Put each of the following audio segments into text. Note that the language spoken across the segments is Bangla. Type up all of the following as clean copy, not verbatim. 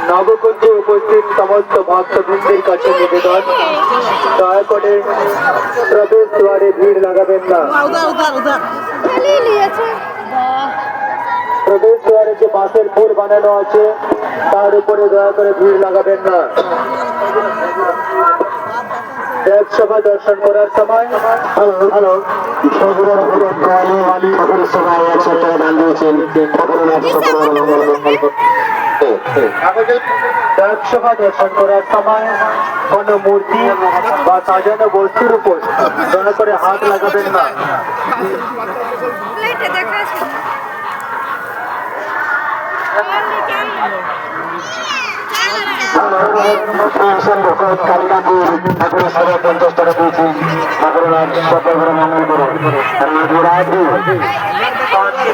নবকুঞ্জে উপস্থিত সমস্ত ভক্তবৃন্দের কাছে নিবেদন, দয়া করে প্রবেশ দ্বারে ভিড় লাগাবেন না। প্রবেশ দ্বারে যে বাঁশের ফুল বানানো আছে তার উপরে দয়া করে ভিড় লাগাবেন না। দেবসভা দর্শন করার সময় দেবসভা দর্শন করার সময় কোন মূর্তি বা সাজানো বস্তুর উপর দয়া করে হাত লাগাবেন না।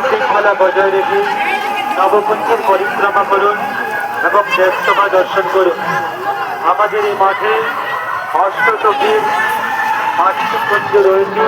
শৃঙ্খলা বজায় রেখে নবকুঞ্জের পরিক্রমা করুন এবং দেবসভা দর্শন করুন। আমাদের এই মাঠে অষ্টচক্রের 8টি কুঞ্জ রয়েছে।